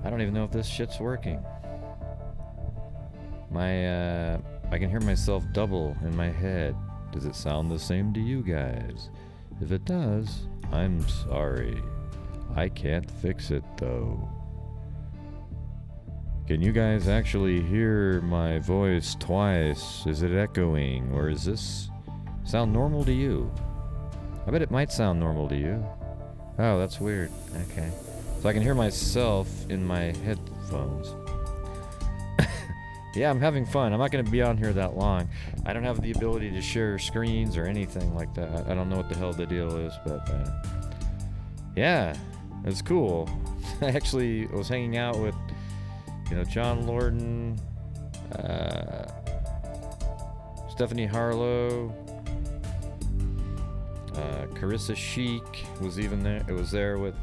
I don't even know if this shit's working. I can hear myself double in my head. Does it sound the same to you guys? If it does, I'm sorry. I can't fix it though. Can you guys actually hear my voice twice? Is it echoing, or is this sound normal to you? I bet it might sound normal to you. Oh, that's weird. Okay. So I can hear myself in my headphones. Yeah, I'm having fun. I'm not going to be on here that long. I don't have the ability to share screens or anything like that. I don't know what the hell the deal is, but yeah, it's cool. I actually was hanging out with, John Lorden, Stephanie Harlow, Carissa Sheik was even there. It was there with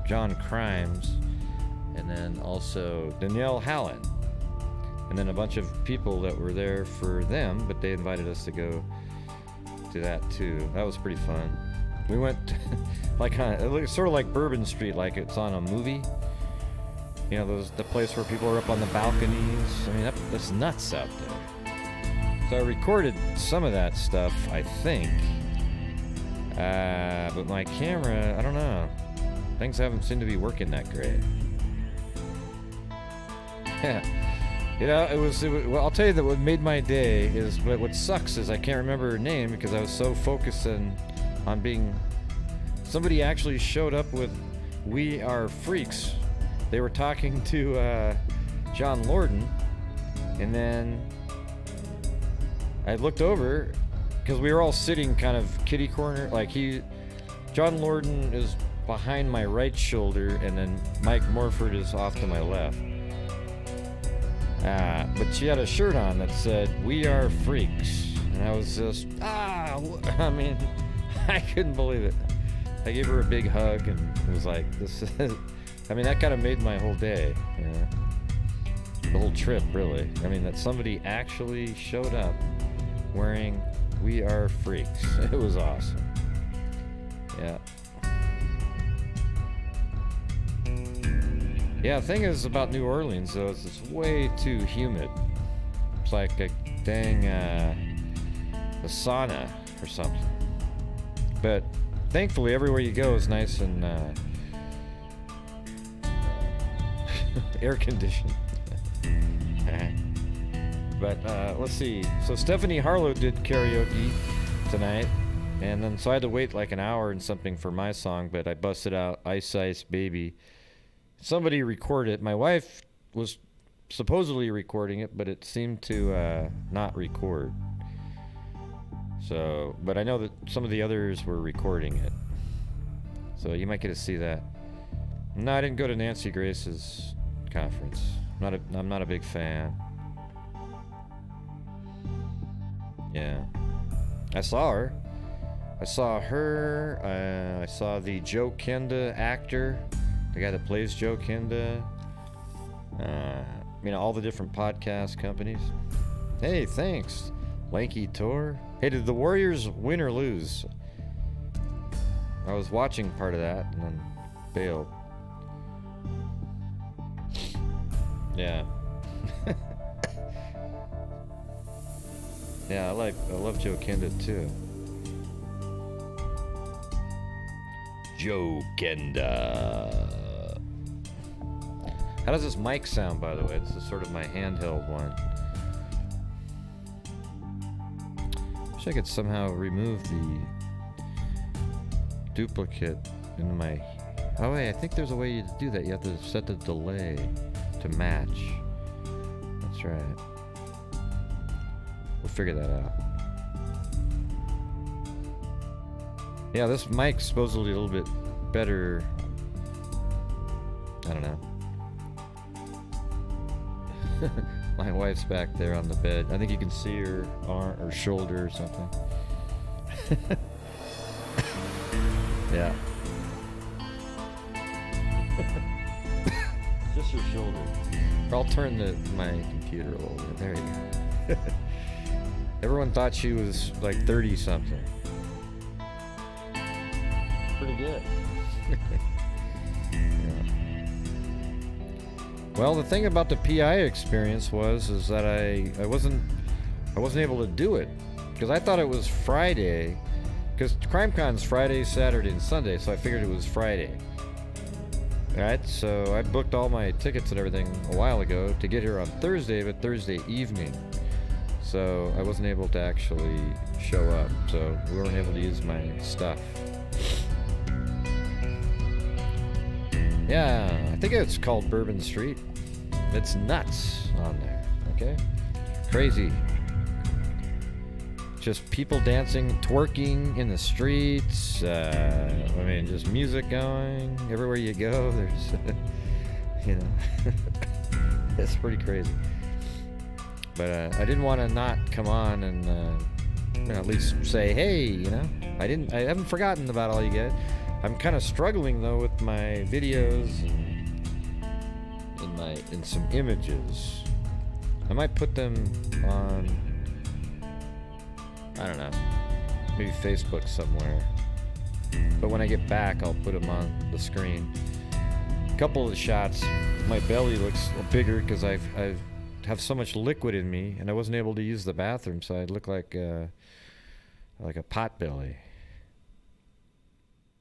John Crimes, and then also Danielle Hallen. And then a bunch of people that were there for them, but they invited us to go to that too. That was pretty fun. We went like it looks sort of like Bourbon Street, like it's on a movie. The place where people are up on the balconies. I mean, that's nuts out there. So I recorded some of that stuff, I think. But my camera, I don't know. Things haven't seemed to be working that great. Yeah. Well, I'll tell you that what made my day is, but what sucks is I can't remember her name because I was so focused on being, somebody actually showed up with We Are Freaks. They were talking to John Lorden, and then I looked over because we were all sitting kind of kitty corner, John Lorden is behind my right shoulder, and then Mike Morford is off to my left. But she had a shirt on that said, "We Are Freaks." And I was just, I couldn't believe it. I gave her a big hug, and it was like, that kind of made my whole day, The whole trip, really. That somebody actually showed up wearing "We Are Freaks." It was awesome. Yeah. Yeah, the thing is about New Orleans, though, is it's way too humid. It's like a dang a sauna or something. But thankfully, everywhere you go is nice and air conditioned. But let's see. So Stephanie Harlow did karaoke tonight, and then so I had to wait like an hour and something for my song, but I busted out "Ice Ice Baby." Somebody recorded it. My wife was supposedly recording it, but it seemed to not record. So, but I know that some of the others were recording it. So you might get to see that. No, I didn't go to Nancy Grace's conference. I'm not a big fan. Yeah. I saw her. I saw the Joe Kenda actor. The guy that plays Joe Kenda. All the different podcast companies. Hey, thanks, Lanky Tor. Hey, did the Warriors win or lose? I was watching part of that and then bailed. Yeah. Yeah, I love Joe Kenda too. Joe Kenda. How does this mic sound, by the way? This is sort of my handheld one. Wish I could somehow remove the duplicate in my... Oh wait, I think there's a way to do that. You have to set the delay to match. That's right. We'll figure that out. Yeah, this mic's supposedly a little bit better. I don't know. My wife's back there on the bed. I think you can see her arm or shoulder or something. Yeah. Just her shoulder. Or I'll turn my computer a little bit. There you go. Everyone thought she was like 30 something. Pretty good. Yeah. Well, the thing about the PI experience is that I wasn't able to do it because I thought it was Friday, because CrimeCon's Friday, Saturday, and Sunday, so I figured it was Friday. Alright, so I booked all my tickets and everything a while ago to get here on Thursday, but Thursday evening. So I wasn't able to actually show up, so we weren't able to use my stuff. Yeah, I think it's called Bourbon Street. It's nuts on there, okay? Crazy. Just people dancing, twerking in the streets. I mean, just music going everywhere you go. There's, you know, it's pretty crazy. But I didn't want to not come on and you know, at least say, hey, you know, I haven't forgotten about all you get. I'm kind of struggling though with my videos and some images. I might put them on, I don't know, maybe Facebook somewhere. But when I get back, I'll put them on the screen. A couple of the shots, my belly looks bigger because I have so much liquid in me, and I wasn't able to use the bathroom, so I look like a pot belly.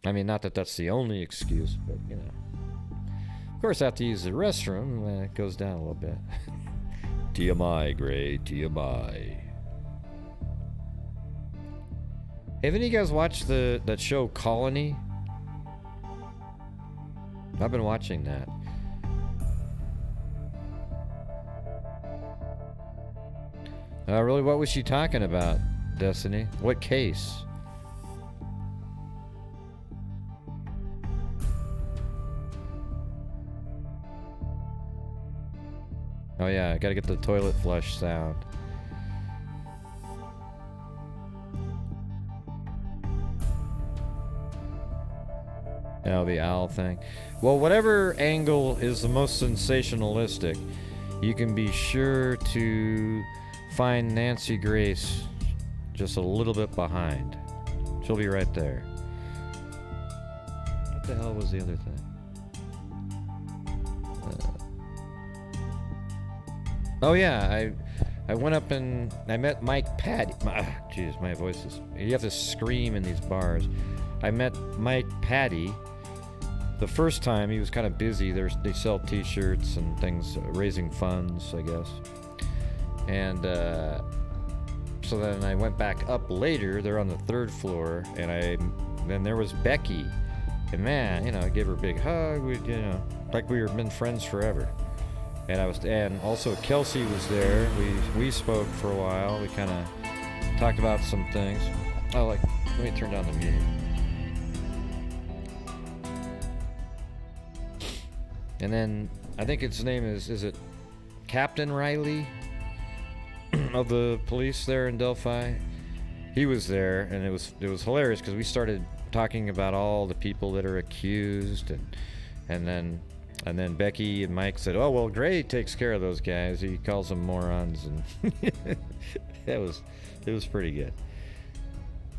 I mean, not that that's the only excuse, but you know. Of course, I have to use the restroom. It goes down a little bit. TMI, Gray, TMI. Have any of you guys watched that show Colony? I've been watching that. Really, what was she talking about, Destiny? What case? Oh yeah, I gotta get the toilet flush sound. Oh, the owl thing. Well, whatever angle is the most sensationalistic, you can be sure to find Nancy Grace just a little bit behind. She'll be right there. What the hell was the other thing? Oh yeah, I went up and I met Mike Patty. Jeez, my voice is... You have to scream in these bars. I met Mike Patty. The first time he was kind of busy. They sell t-shirts and things, raising funds, I guess. And so then I went back up later. They're on the 3rd floor, and then there was Becky. And man, you know, I gave her a big hug. You know, like we were been friends forever. And also Kelsey was there. We spoke for a while. We kind of talked about some things. Oh, let me turn down the music. And then I think its name is it Captain Riley of the police there in Delphi? He was there, and it was hilarious because we started talking about all the people that are accused, and then Becky and Mike said, "Oh well, Gray takes care of those guys. He calls them morons," and it was pretty good.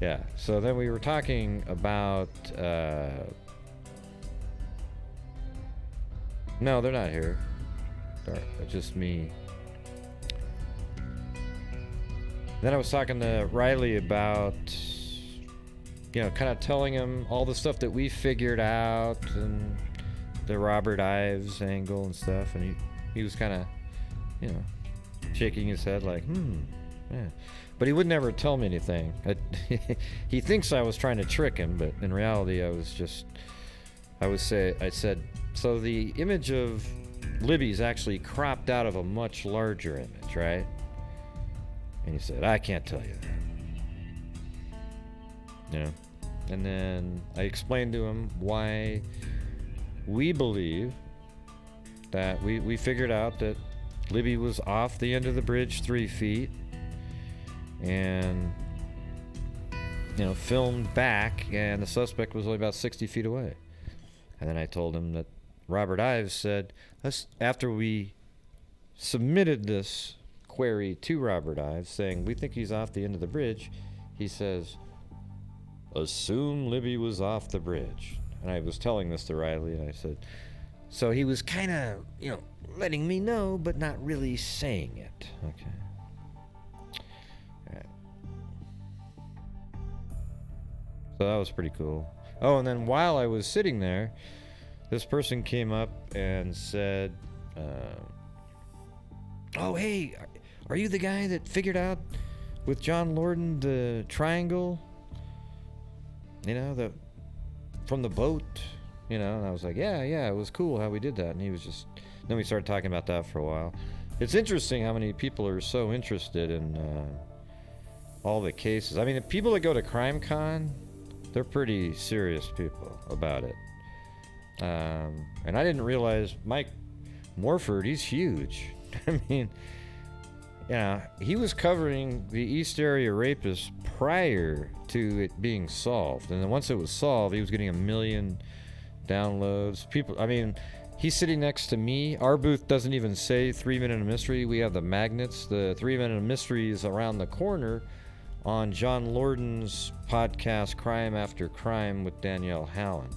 Yeah. So then we were talking about. No, they're not here. It's just me. Then I was talking to Riley about, you know, kind of telling him all the stuff that we figured out and the Robert Ives angle and stuff, and he was kind of, you know, shaking his head like, yeah. But he would never tell me anything. He thinks I was trying to trick him, but in reality I said, so the image of Libby's actually cropped out of a much larger image, right? And he said, I can't tell you that. You know? And then I explained to him why we believe that we figured out that Libby was off the end of the bridge 3 feet and, you know, filmed back, and the suspect was only about 60 feet away. And then I told him that Robert Ives said, after we submitted this query to Robert Ives saying we think he's off the end of the bridge, he says, assume Libby was off the bridge. And I was telling this to Riley, and I said, So he was kind of, letting me know, but not really saying it. Okay. All right. So that was pretty cool. Oh, and then while I was sitting there, this person came up and said, oh, hey, are you the guy that figured out with John Lorden the triangle? From the boat? And I was like, yeah, it was cool how we did that. And he was just, then we started talking about that for a while. It's interesting how many people are so interested in all the cases. I mean, the people that go to CrimeCon, they're pretty serious people about it. And I didn't realize Mike Morford, he's huge. I mean, he was covering the East Area rapists prior to it being solved. And then once it was solved, he was getting 1 million downloads. People, I mean, he's sitting next to me. Our booth doesn't even say 3 Minute of Mystery. We have the magnets. The 3 Minute of Mystery is around the corner on John Lorden's podcast, Crime After Crime with Danielle Hallen.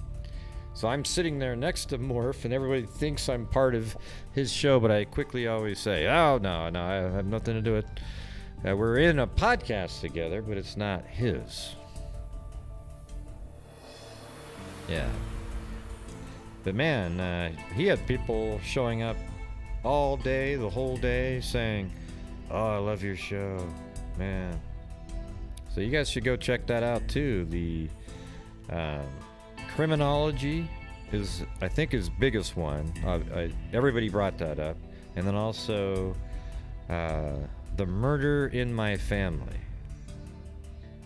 So I'm sitting there next to Morph, and everybody thinks I'm part of his show, but I quickly always say, oh, no, I have nothing to do with it. We're in a podcast together, but it's not his. Yeah. But man, he had people showing up all day, the whole day, saying, oh, I love your show, man. So you guys should go check that out too. The criminology is, I think, his biggest one. Everybody brought that up. And then also the murder in my family.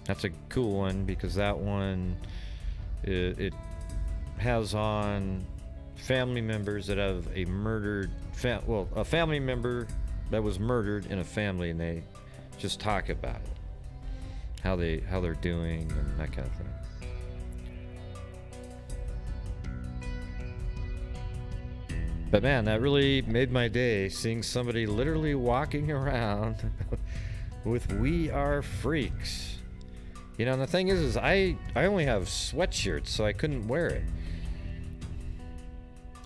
That's a cool one because that one, it has on family members that have a murdered a family member that was murdered in a family, and they just talk about it, how they're doing and that kind of thing. But man, that really made my day, seeing somebody literally walking around with "We Are Freaks." And the thing is I only have sweatshirts, so I couldn't wear it.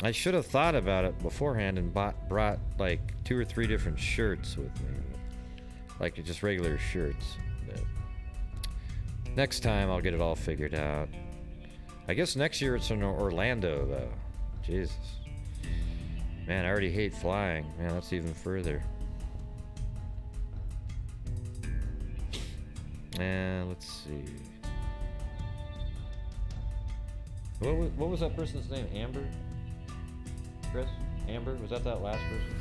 I should have thought about it beforehand and brought like 2 or 3 different shirts with me, like just regular shirts. But next time I'll get it all figured out. I guess next year it's in Orlando though. Jesus. Man, I already hate flying. Man, that's even further. And let's see. What was that person's name? Amber? Chris? Amber? Was that last person?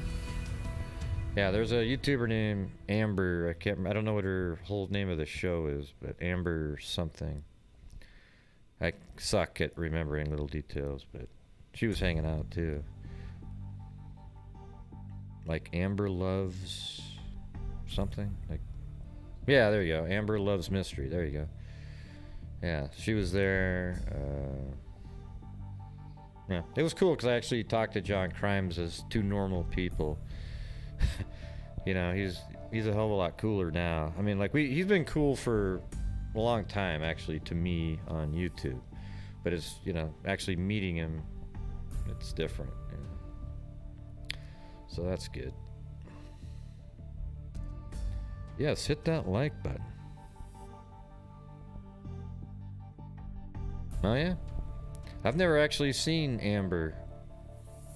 Yeah, there's a YouTuber named Amber. I don't know what her whole name of the show is, but Amber something. I suck at remembering little details, but she was hanging out too. Like Amber Loves something? Yeah, there you go. Amber Loves Mystery. There you go. Yeah, she was there. Yeah, it was cool because I actually talked to John Crimes as 2 normal people. He's a hell of a lot cooler now. I mean, he's been cool for a long time, actually, to me on YouTube. But it's, actually meeting him, it's different. So that's good. Yes, hit that like button. Oh yeah? I've never actually seen Amber,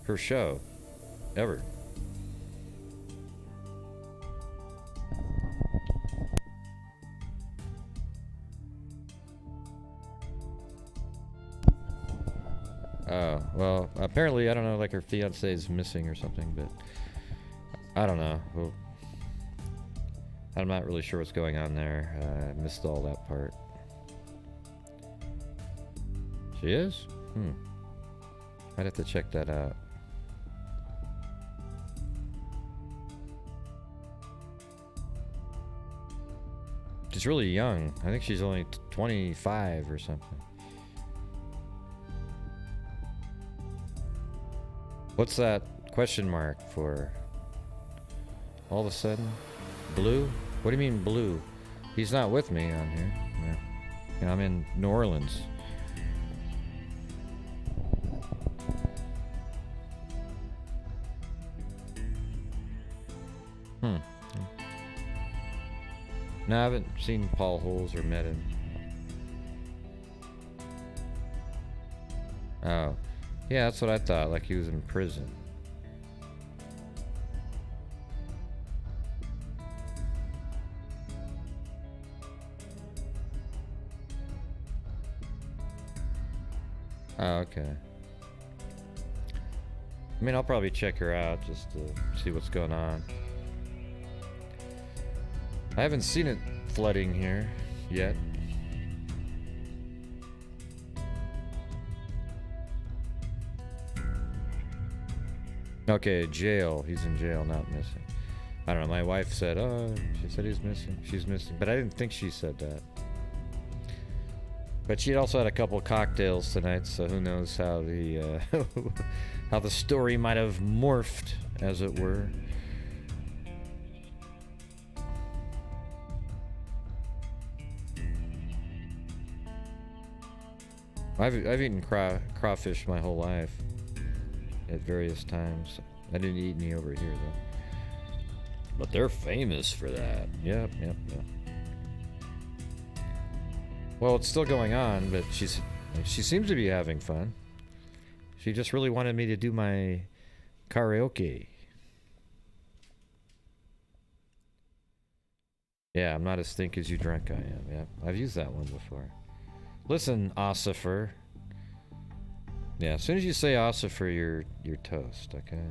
her show, ever. Oh, well, apparently, I don't know, like her fiance is missing or something, but I don't know. Well, I'm not really sure what's going on there. I missed all that part. She is? I'd have to check that out. She's really young. I think she's only 25 or something. What's that question mark for? All of a sudden? Blue? What do you mean blue? He's not with me on here. Yeah. I'm in New Orleans. No, I haven't seen Paul Holes or met him. Oh. Yeah, that's what I thought, like he was in prison. Oh, okay. I mean, I'll probably check her out just to see what's going on. I haven't seen it flooding here yet. Okay, jail. He's in jail, not missing. I don't know. My wife said, oh, she said he's missing. She's missing. But I didn't think she said that. But she also had a couple cocktails tonight, so who knows how the how the story might have morphed, as it were. I've eaten crawfish my whole life at various times. I didn't eat any over here though. But they're famous for that. Yep. Well, it's still going on, but she seems to be having fun. She just really wanted me to do my karaoke. Yeah, I'm not as think as you drunk I am. Yeah, I've used that one before. Listen, Ossifer. Yeah, as soon as you say Ossifer, you're toast, okay?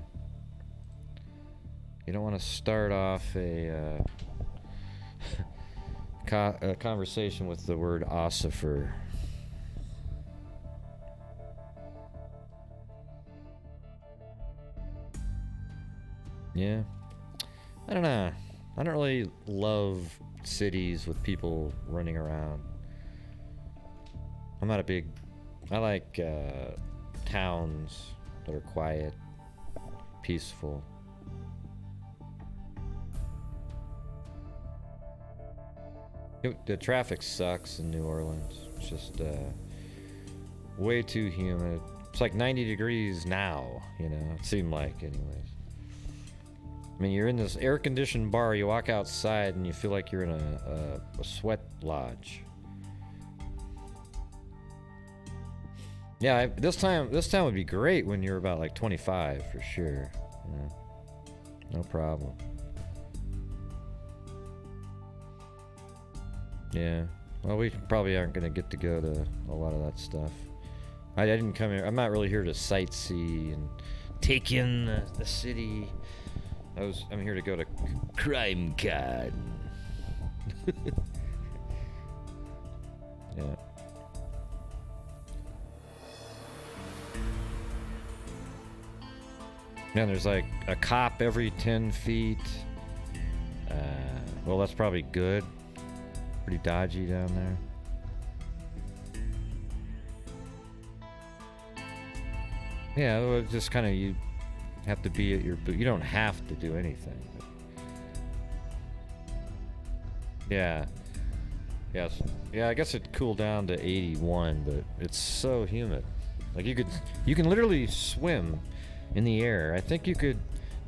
You don't want to start off a conversation with the word ossifer. Yeah. I don't know. I don't really love cities with people running around. I'm not a big... I like towns that are quiet, peaceful. The traffic sucks in New Orleans. It's just way too humid. It's like 90 degrees now, you know, it seemed like anyways. I mean, you're in this air-conditioned bar, you walk outside and you feel like you're in a sweat lodge. Yeah, this time would be great when you're about like 25 for sure. Yeah, no problem. Yeah, well, we probably aren't going to get to go to a lot of that stuff. I didn't come here. I'm not really here to sightsee and take in the city. I'm here to go to Crime Con. Yeah. And there's like a cop every 10 feet. Well, that's probably good. Pretty dodgy down there. Yeah, well, just kind of you have to be at your boot. You don't have to do anything. But yeah. Yes. Yeah, I guess it cooled down to 81, but it's so humid. Like you can literally swim in the air. I think you could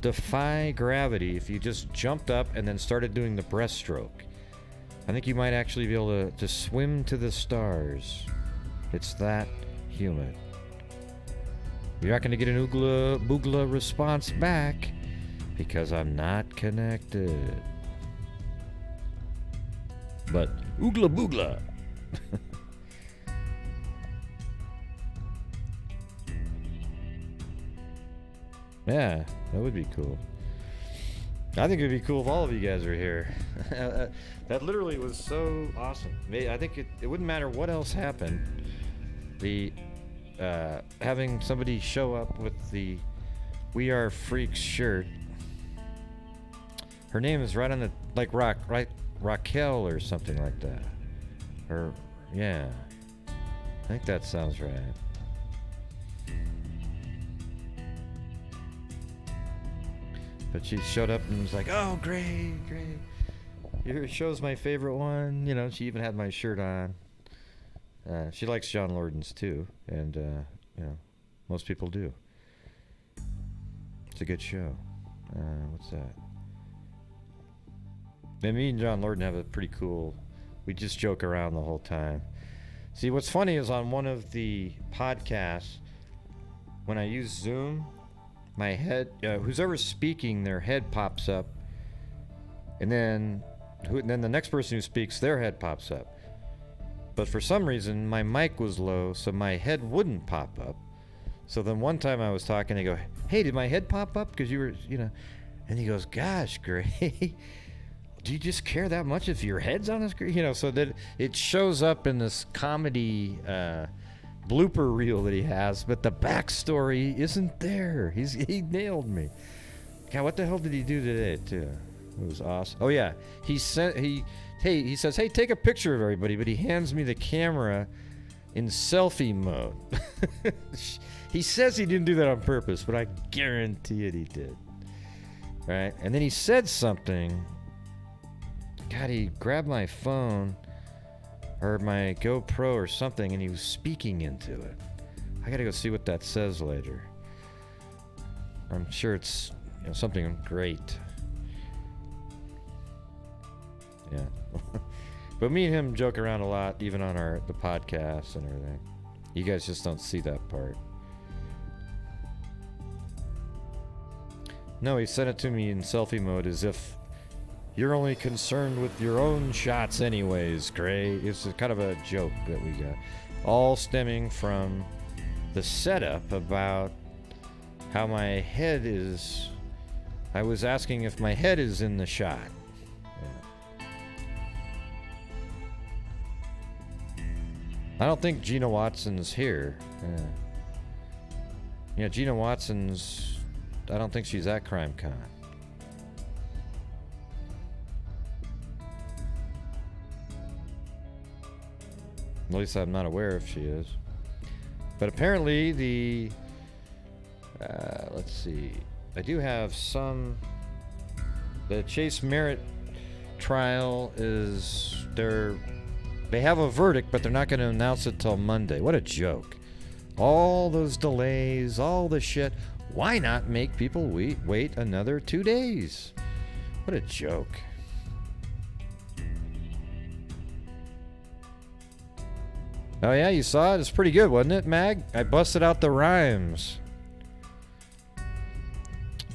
defy gravity if you just jumped up and then started doing the breaststroke. I think you might actually be able to swim to the stars. It's that humid. You're not going to get an oogla boogla response back because I'm not connected. But oogla boogla. Yeah, that would be cool. I think it'd be cool if all of you guys are here. That literally was so awesome. I think it wouldn't matter what else happened. The having somebody show up with the "We Are Freaks" shirt. Her name is right on the Raquel or something like that. Or yeah, I think that sounds right. But she showed up and was like, "Oh, great. Your show's my favorite one." You know, she even had my shirt on. She likes John Lordan's too, and you know, most people do. It's a good show. What's that? And me and John Lorden have a pretty cool. We just joke around the whole time. See, what's funny is on one of the podcasts, when I use Zoom, my head, who's ever speaking, their head pops up, and then the next person who speaks, their head pops up. But for some reason, my mic was low, so my head wouldn't pop up. So then one time I was talking, I go, "Hey, did my head pop up? Because you were, And he goes, "Gosh, Gray, do you just care that much if your head's on the screen?" So that it shows up in this comedy blooper reel that he has, but the backstory isn't there. He nailed me. God, what the hell did he do today, too? It was awesome. Oh, yeah. He says, "Hey, take a picture of everybody," but he hands me the camera in selfie mode. He says he didn't do that on purpose, but I guarantee it he did. Right? And then he said something. God, he grabbed my phone or my GoPro or something, and he was speaking into it. I gotta go see what that says later. I'm sure it's something great. Yeah. But me and him joke around a lot, even on the podcast and everything. You guys just don't see that part. No, he sent it to me in selfie mode as if you're only concerned with your own shots anyways, Gray. It's kind of a joke that we got. All stemming from the setup about how my head is... I was asking if my head is in the shot. Yeah. I don't think Gina Watson's here. Yeah, Gina Watson's... I don't think she's at CrimeCon. At least I'm not aware if she is. But apparently the... let's see. I do have some... The Chase Merritt trial is... They have a verdict, but they're not going to announce it till Monday. What a joke. All those delays, all the shit. Why not make people wait another 2 days? What a joke. Oh yeah, you saw it? It's pretty good, wasn't it, Mag? I busted out the rhymes.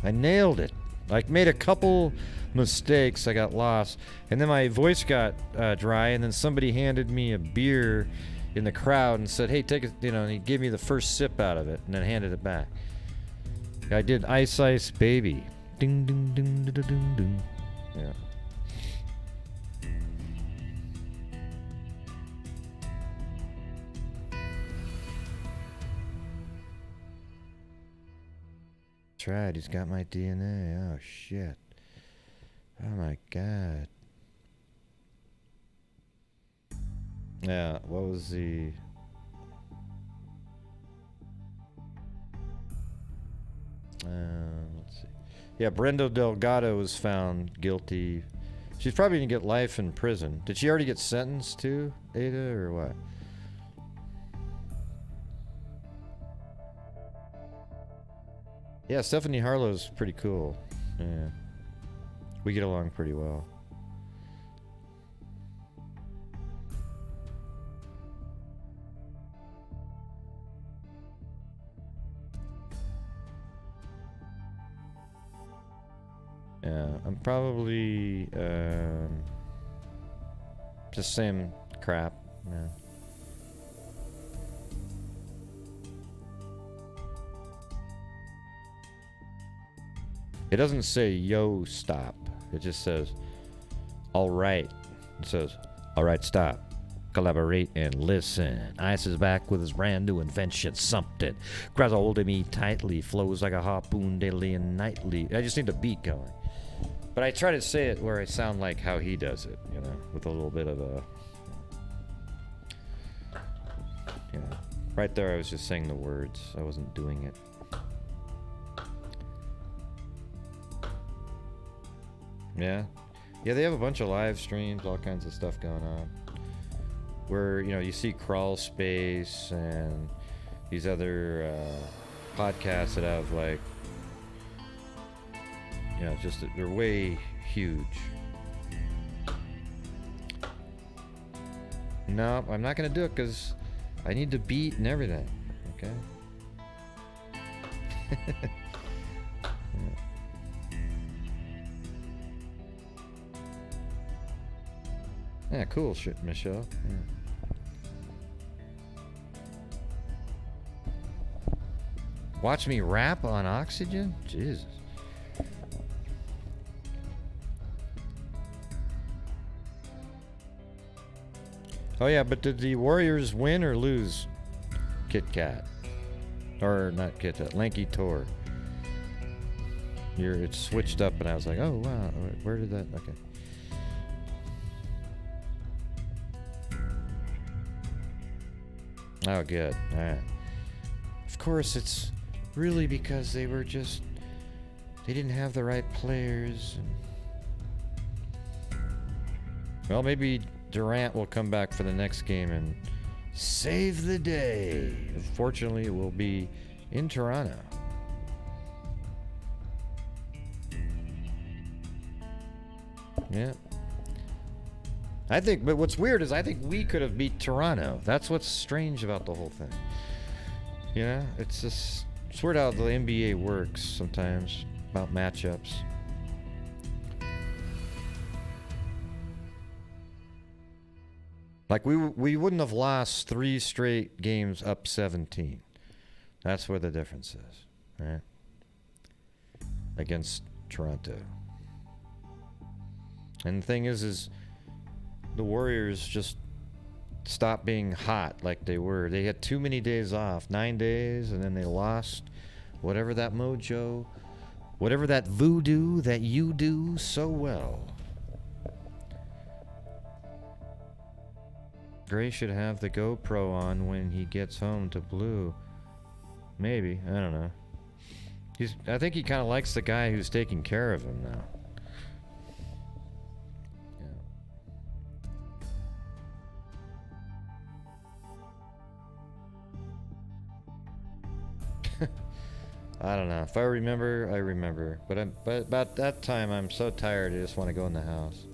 I nailed it. I made a couple mistakes. I got lost. And then my voice got dry, and then somebody handed me a beer in the crowd and said, "Hey, take it," and he gave me the first sip out of it and then handed it back. I did Ice Ice Baby. Ding, ding, ding, ding, ding, ding. Yeah. That's right, he's got my DNA. Oh, shit. Oh, my God. Yeah, what was the... let's see. Yeah, Brenda Delgado was found guilty. She's probably gonna get life in prison. Did she already get sentenced to, Ada, or what? Yeah, Stephanie Harlow's pretty cool. Yeah. We get along pretty well. Yeah, I'm probably just saying crap, man. It doesn't say "yo, stop." It just says "all right." It says "all right, stop, collaborate and listen." Ice is back with his brand new invention, something grabs a hold of me tightly, flows like a harpoon daily and nightly. I just need a beat going. But I try to say it where I sound like how he does it, with a little bit of a... Right there I was just saying the words. I wasn't doing it. Yeah. Yeah, they have a bunch of live streams, all kinds of stuff going on. Where, you see Crawl Space and these other podcasts that have, like... just they're way huge. no, I'm not gonna do it because I need to beat and everything. Okay. Yeah, cool shit, Michelle. Yeah. Watch me rap on oxygen? Jesus. Oh yeah, but did the Warriors win or lose, Kit Kat? Or not Kit Kat, Lanky Tor. It switched up and I was like, oh wow, where did that, okay. Oh good, alright. Of course it's really because they didn't have the right players. Well, maybe Durant will come back for the next game and save the day. Fortunately, it will be in Toronto. Yeah. But what's weird is I think we could have beat Toronto. That's what's strange about the whole thing. You know, it's weird how the NBA works sometimes about matchups. Like we wouldn't have lost 3 straight games up 17. That's where the difference is, right? Against Toronto. And the thing is the Warriors just stopped being hot like they were. They had too many days off, 9 days, and then they lost whatever that mojo, whatever that voodoo that you do so well. Gray should have the GoPro on when he gets home to Blue. Maybe, I don't know. I think he kind of likes the guy who's taking care of him now. I don't know. If I remember, I remember. But about that time, I'm so tired. I just want to go in the house.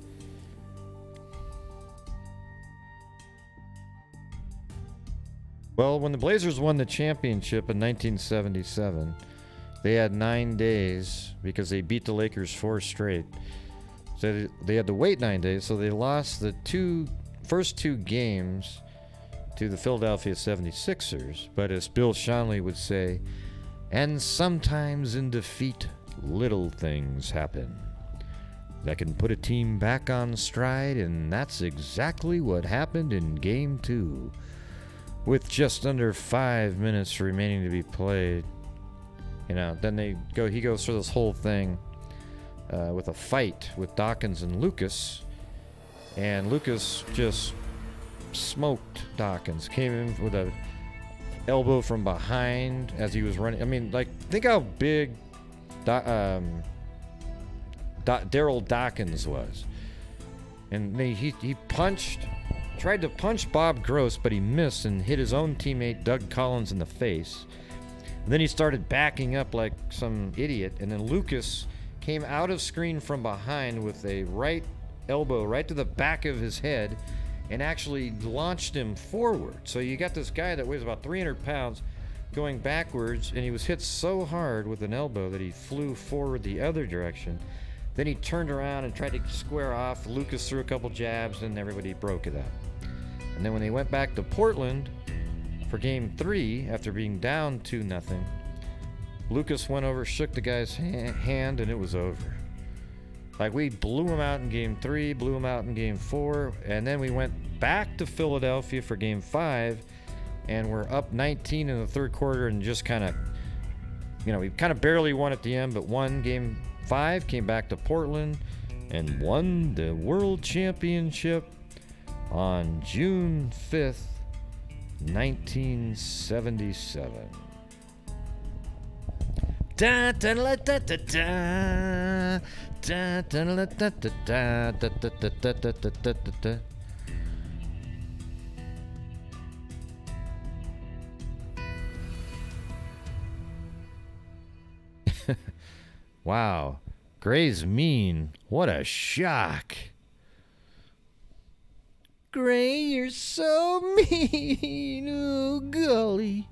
Well, when the Blazers won the championship in 1977, they had 9 days because they beat the Lakers 4 straight. So they had to wait 9 days. So they lost the first two games to the Philadelphia 76ers. But as Bill Schonely would say, and sometimes in defeat, little things happen that can put a team back on stride, and that's exactly what happened in Game 2. With just under 5 minutes remaining to be played. You know, then he goes through this whole thing with a fight with Dawkins and Lucas. And Lucas just smoked Dawkins. Came in with a elbow from behind as he was running. I mean, like, think how big Daryl Dawkins was. And he tried to punch Bob Gross, but he missed and hit his own teammate Doug Collins in the face. And then he started backing up like some idiot, and then Lucas came out of screen from behind with a right elbow right to the back of his head and actually launched him forward. So you got this guy that weighs about 300 pounds going backwards, and he was hit so hard with an elbow that he flew forward the other direction. Then he turned around and tried to square off. Lucas threw a couple jabs, and everybody broke it up. And then when they went back to Portland for Game 3, after being down 2-0, Lucas went over, shook the guy's hand, and it was over. Like, we blew him out in Game 3, blew him out in Game 4, and then we went back to Philadelphia for Game 5, and we're up 19 in the third quarter and just kind of, we kind of barely won at the end, but won Game 5, came back to Portland, and won the World Championship on June 5th, 1977. Da da da da da da da da da da da da da da da. Wow, Gray's mean. What a shock. Gray, you're so mean. Oh, golly.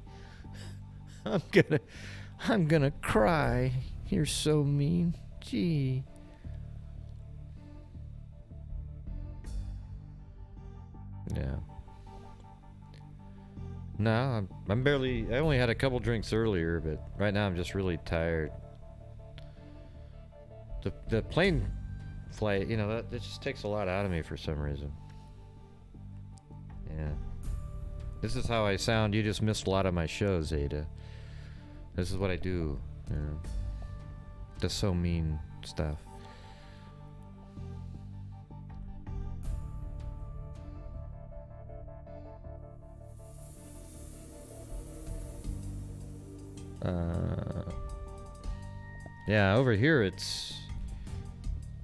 I'm gonna cry. You're so mean. Gee. Yeah. No, I'm barely. I only had a couple drinks earlier, but right now I'm just really tired. The plane flight, you know, that just takes a lot out of me for some reason. Yeah. This is how I sound. You just missed a lot of my shows, Ada. This is what I do. You know. Just so mean stuff. Yeah, over here it's...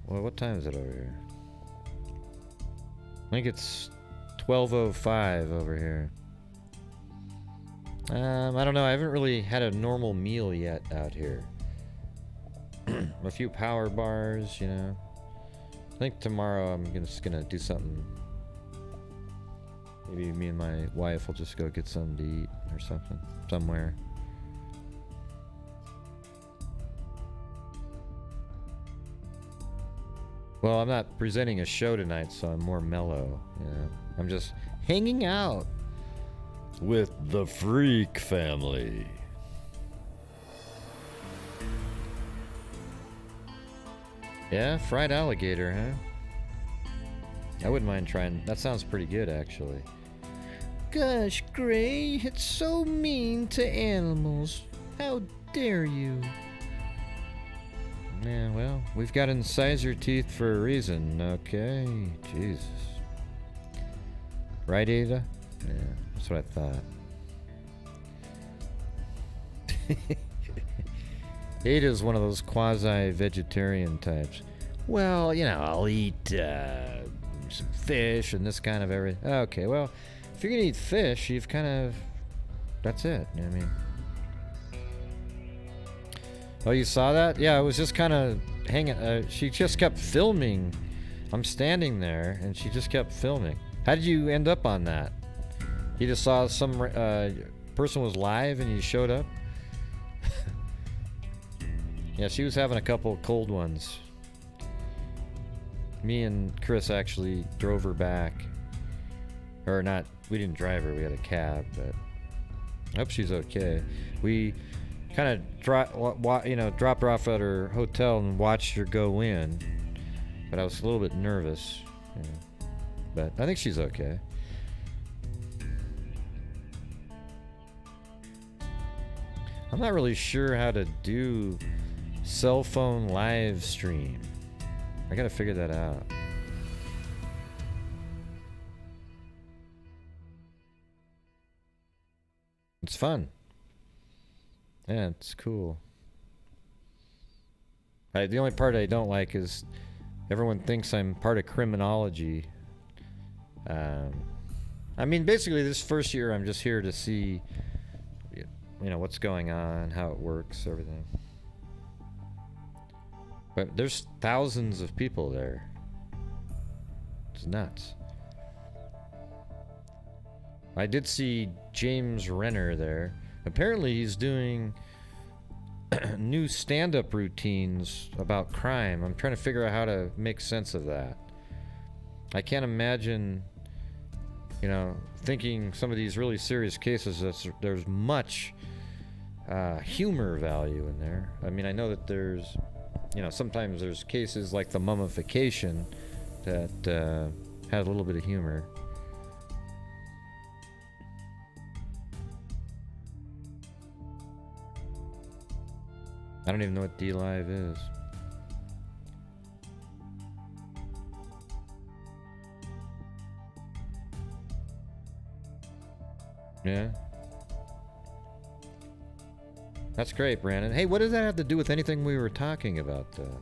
Well, what time is it over here? I think it's 12:05 over here. I don't know. I haven't really had a normal meal yet out here. A few power bars, you know. I think tomorrow I'm just gonna do something. Maybe me and my wife will just go get something to eat or something somewhere. Well, I'm not presenting a show tonight, so I'm more mellow. You know? I'm just hanging out with the Freak family. Yeah, fried alligator, huh? I wouldn't mind trying. That sounds pretty good, actually. Gosh, Gray, it's so mean to animals. How dare you? Yeah, well, we've got incisor teeth for a reason, okay? Jesus. Right, Ada? Yeah, that's what I thought. Ada's one of those quasi-vegetarian types. Well, you know, I'll eat some fish and this kind of everything. Okay, well, if you're gonna eat fish, you've kind of... That's it, you know what I mean? Oh, you saw that? Yeah, it was just kind of hanging. She just kept filming. I'm standing there, and she just kept filming. How did you end up on that? You just saw some person was live, and you showed up? Yeah, she was having a couple cold ones. Me and Chris actually drove her back. Or not, we didn't drive her, we had a cab, but I hope she's okay. We kind of dropped her off at her hotel and watched her go in, but I was a little bit nervous, you know. But I think she's okay. I'm not really sure how to do cell phone live stream. I gotta figure that out. It's fun. Yeah, it's cool. The only part I don't like is everyone thinks I'm part of criminology. I mean, basically, this first year I'm just here to see, you know, what's going on, how it works, everything. But there's thousands of people there. It's nuts. I did see James Renner there. Apparently he's doing new stand-up routines about crime. I'm trying to figure out how to make sense of that. I can't imagine, you know, thinking some of these really serious cases, there's much humor value in there. I mean, I know that there's, you know, sometimes there's cases like the mummification that had a little bit of humor. I don't even know what D-Live is. Yeah. That's great, Brandon. Hey, what does that have to do with anything we were talking about, though?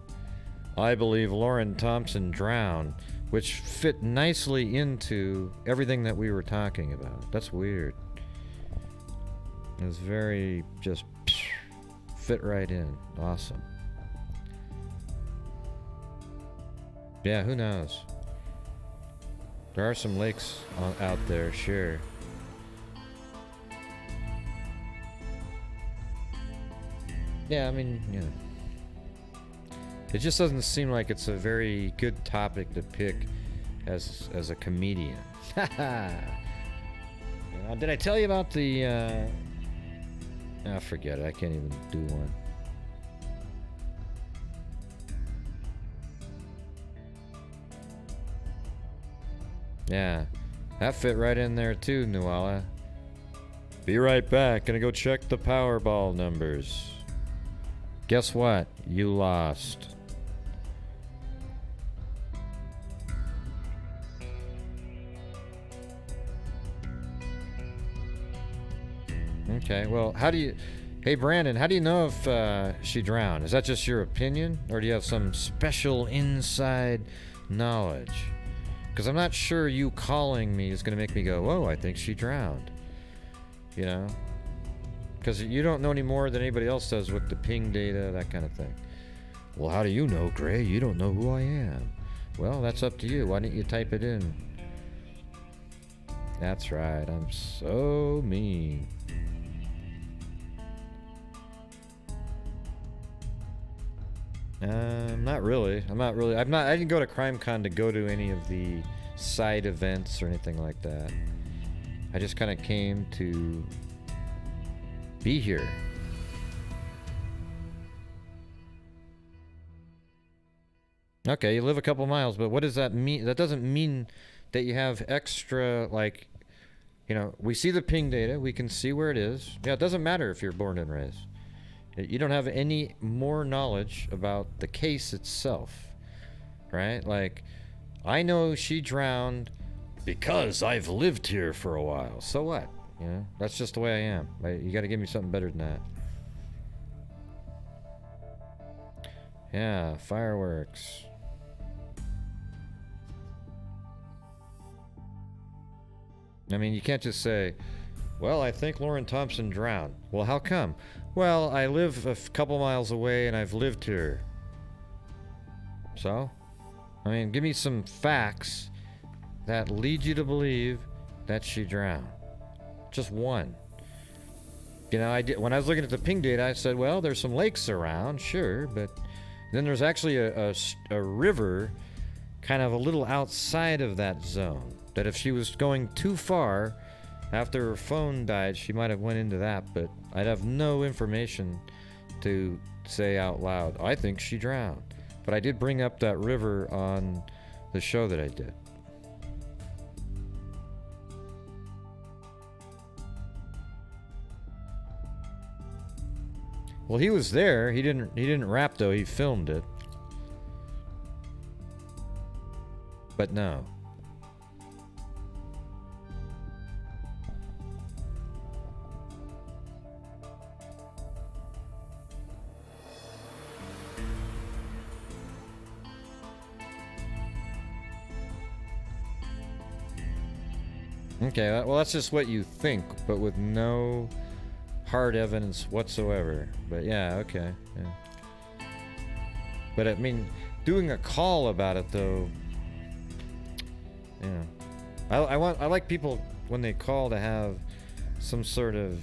I believe Lauren Thompson drowned, which fit nicely into everything that we were talking about. That's weird. It was very just fit right in. Awesome. Yeah, who knows? There are some lakes out there, sure. Yeah, I mean, yeah. It just doesn't seem like it's a very good topic to pick as a comedian. Did I tell you about the? Forget it. I can't even do one. Yeah, that fit right in there too, Nuala. Be right back. Gonna go check the Powerball numbers. Guess what? You lost. Okay, well, how do you... Hey, Brandon, how do you know if she drowned? Is that just your opinion? Or do you have some special inside knowledge? Because I'm not sure you calling me is going to make me go, whoa, I think she drowned. You know? Because you don't know any more than anybody else does with the ping data, that kind of thing. Well, how do you know, Gray? You don't know who I am. Well, that's up to you. Why don't you type it in? That's right. I'm so mean. Not really. I didn't go to CrimeCon to go to any of the side events or anything like that. I just kind of came to be here. Okay, you live a couple miles, but what does that mean? That doesn't mean that you have extra, like, you know, we see the ping data, we can see where it is. Yeah, it doesn't matter if you're born and raised. You don't have any more knowledge about the case itself, right? Like, I know she drowned because I've lived here for a while. So what? You know, that's just the way I am. You got to give me something better than that. Yeah, fireworks. I mean, you can't just say, well, I think Lauren Thompson drowned. Well, how come? Well, I live a couple miles away and I've lived here. So? I mean, give me some facts that lead you to believe that she drowned. Just one. You know, when I was looking at the ping data, I said, well, there's some lakes around, sure, but then there's actually a river kind of a little outside of that zone. That if she was going too far, after her phone died, she might have went into that, but I'd have no information to say out loud, I think she drowned. But I did bring up that river on the show that I did. Well, he was there. He didn't rap though. He filmed it. But no. Okay, well, that's just what you think, but with no hard evidence whatsoever. But yeah, okay. Yeah. But I mean, doing a call about it though, yeah. I like people when they call to have some sort of,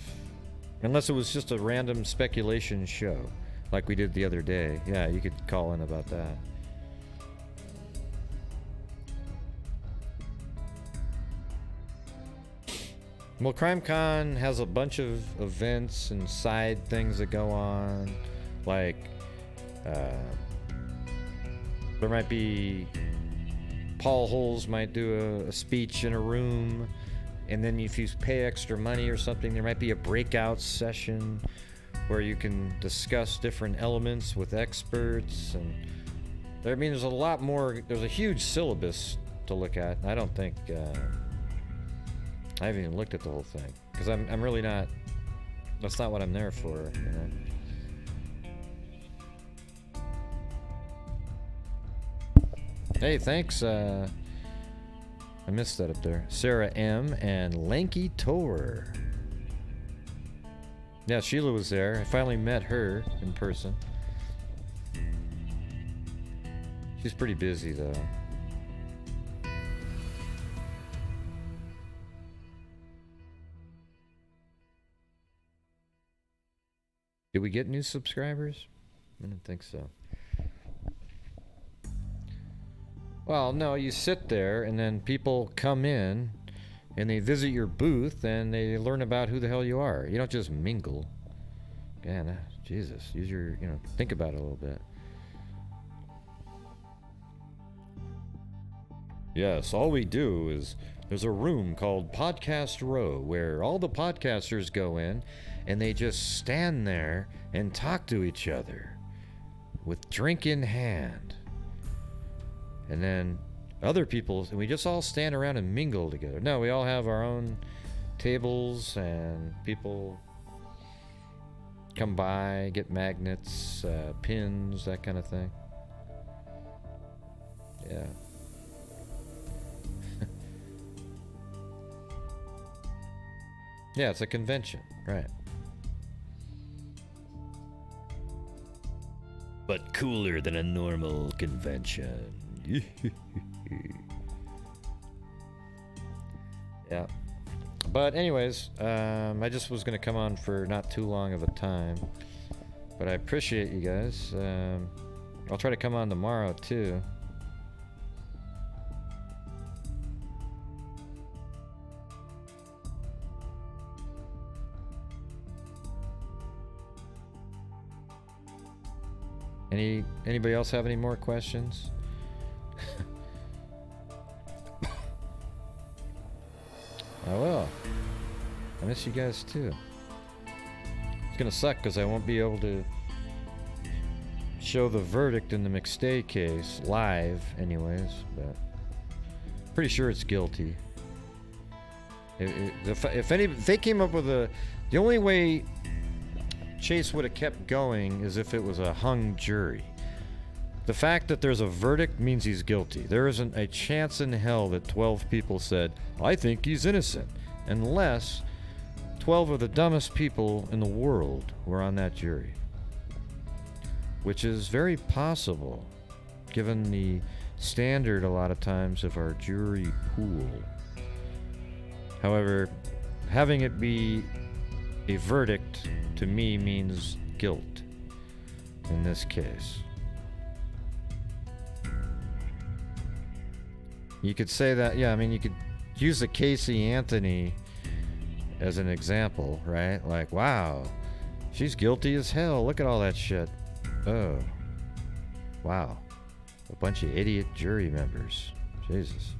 unless it was just a random speculation show, like we did the other day. Yeah, you could call in about that. Well, CrimeCon has a bunch of events and side things that go on. Like, there might be... Paul Holes might do a speech in a room. And then if you pay extra money or something, there might be a breakout session where you can discuss different elements with experts. And I mean, there's a lot more... There's a huge syllabus to look at. I don't think... I haven't even looked at the whole thing because I'm really not. That's not what I'm there for, you know. Hey, thanks. I missed that up there. Sarah M and Lanky Tor. Yeah, Sheila was there. I finally met her in person. She's pretty busy though. Did we get new subscribers? I don't think so. Well, no, you sit there and then people come in and they visit your booth and they learn about who the hell you are. You don't just mingle. Man, Jesus, use your, think about it a little bit. Yes, all we do is there's a room called Podcast Row where all the podcasters go in and they just stand there and talk to each other with drink in hand. And then other people, and we just all stand around and mingle together. No, we all have our own tables and people come by, get magnets, pins, that kind of thing. Yeah. Yeah, it's a convention, right. But cooler than a normal convention. Yeah. But anyways, I just was going to come on for not too long of a time. But I appreciate you guys. I'll try to come on tomorrow, too. Anybody else have any more questions? I will. I miss you guys too. It's gonna suck because I won't be able to show the verdict in the McStay case live anyways, but pretty sure it's guilty. If they came up with the only way Chase would have kept going is if it was a hung jury. The fact that there's a verdict means he's guilty. There isn't a chance in hell that 12 people said, I think he's innocent, unless 12 of the dumbest people in the world were on that jury. Which is very possible, given the standard a lot of times of our jury pool. However, having it be a verdict to me means guilt in this case. You could say that, yeah, I mean, you could use the Casey Anthony as an example, right? Like, wow, she's guilty as hell. Look at all that shit. Oh, wow. A bunch of idiot jury members. Jesus.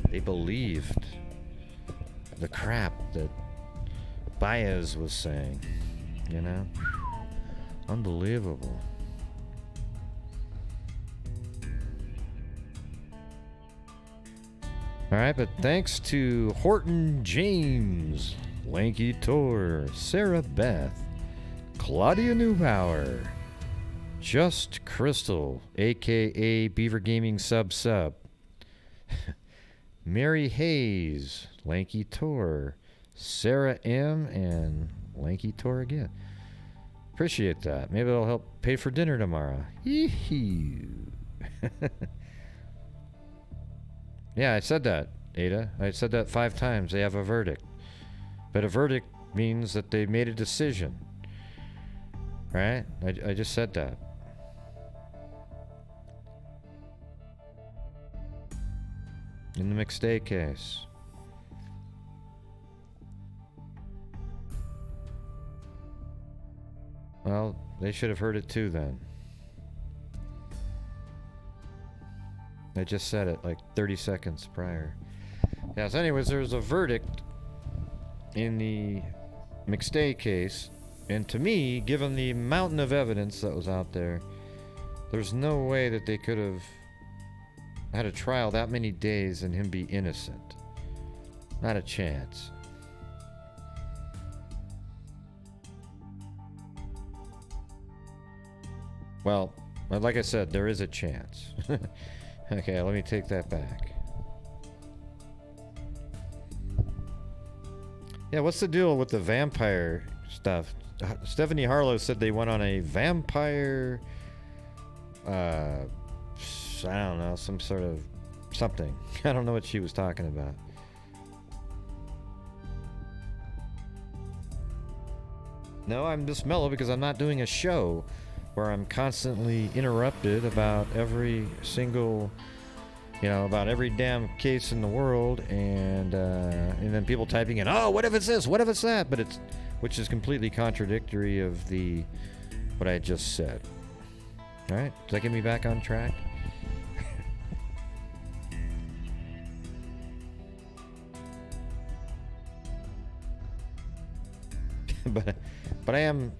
They believed the crap that Baez was saying, you know? Unbelievable. Alright, but thanks to Horton James, Lanky Tor, Sarah Beth, Claudia Neubauer, Just Crystal, aka Beaver Gaming Sub, Mary Hayes, Lanky Tor, Sarah M, and Lanky Tor again. Appreciate that. Maybe it'll help pay for dinner tomorrow. Yeah, I said that, Ada. I said that 5 times. They have a verdict. But a verdict means that they made a decision. Right? I just said that. In the McStay case. Well, they should have heard it too then. I just said it like 30 seconds prior. Yeah, so anyways, there's a verdict in the McStay case, and to me, given the mountain of evidence that was out there, there's no way that they could have had a trial that many days and him be innocent. Not a chance. Well, like I said, there is a chance. Okay, let me take that back. Yeah, what's the deal with the vampire stuff? Stephanie Harlow said they went on a vampire, I don't know, some sort of something. I don't know what she was talking about. No, I'm just mellow because I'm not doing a show where I'm constantly interrupted about every single, about every damn case in the world, and then people typing in, oh, what if it's this? What if it's that? Which is completely contradictory of what I just said. All right, does that get me back on track? But I'm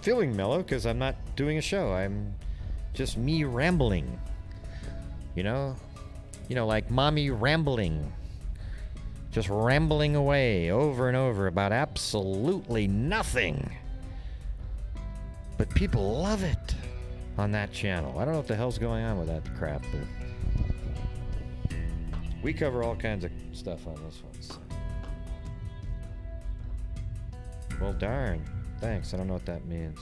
feeling mellow because I'm not doing a show. I'm just me rambling. Like mommy rambling. Just rambling away over and over about absolutely nothing. But people love it on that channel. I don't know what the hell's going on with that crap, but we cover all kinds of stuff on this one. So. Well, darn. Thanks. I don't know what that means.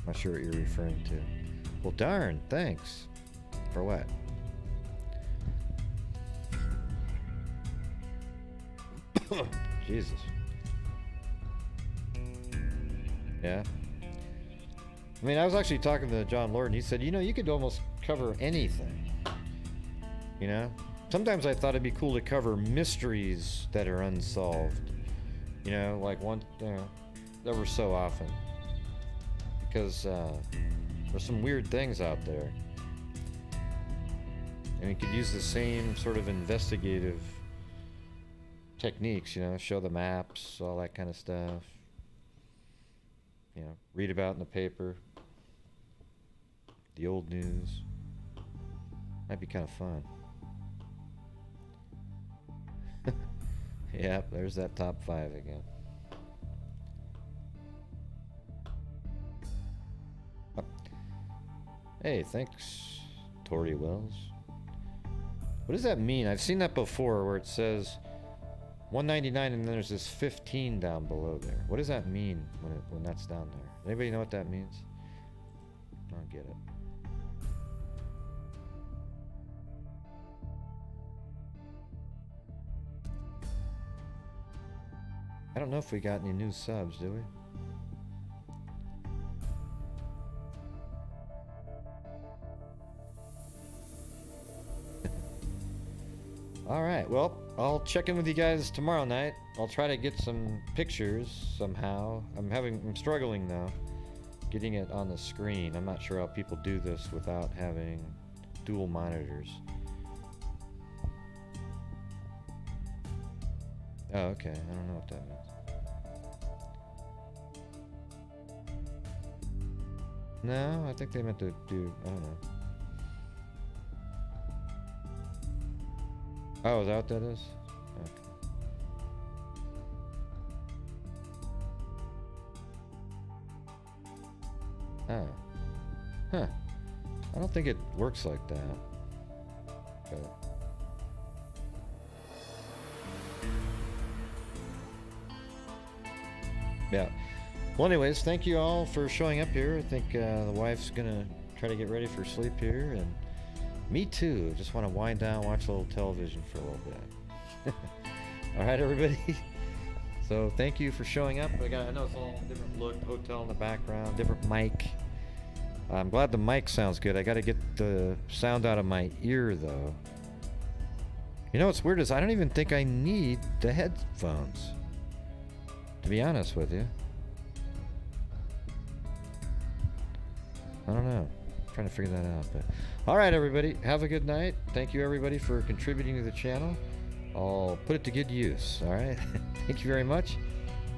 Not sure what you're referring to. Well, darn. Thanks. For what? Jesus. Yeah. I mean, I was actually talking to John Lord, and he said, you could almost cover anything. Sometimes I thought it'd be cool to cover mysteries that are unsolved. Like one, ever so often. Because there's some weird things out there. And you could use the same sort of investigative techniques, show the maps, all that kind of stuff. Read about in the paper. The old news. Might be kind of fun. Yep, there's that top 5 again. Oh. Hey, thanks, Tori Wells. What does that mean? I've seen that before where it says 199 and then there's this 15 down below there. What does that mean when that's down there? Anybody know what that means? I don't get it. I don't know if we got any new subs, do we? Alright, well, I'll check in with you guys tomorrow night. I'll try to get some pictures somehow. I'm struggling though, getting it on the screen. I'm not sure how people do this without having dual monitors. Oh, okay. I don't know what that means. No, I think they meant to do, I don't know. Oh, is that what that is? Okay. Oh. Huh. I don't think it works like that. But yeah. Well, anyways, thank you all for showing up here. I think the wife's gonna try to get ready for sleep here, and me too. Just want to wind down, watch a little television for a little bit. All right, everybody. So thank you for showing up. I know it's all different look, hotel in the background, different mic. I'm glad the mic sounds good. I got to get the sound out of my ear though. What's weird is I don't even think I need the headphones, to be honest with you. I don't know. I'm trying to figure that out. But all right, everybody, have a good night. Thank you, everybody, for contributing to the channel. I'll put it to good use. All right. Thank you very much.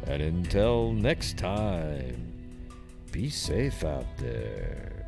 And until next time, be safe out there.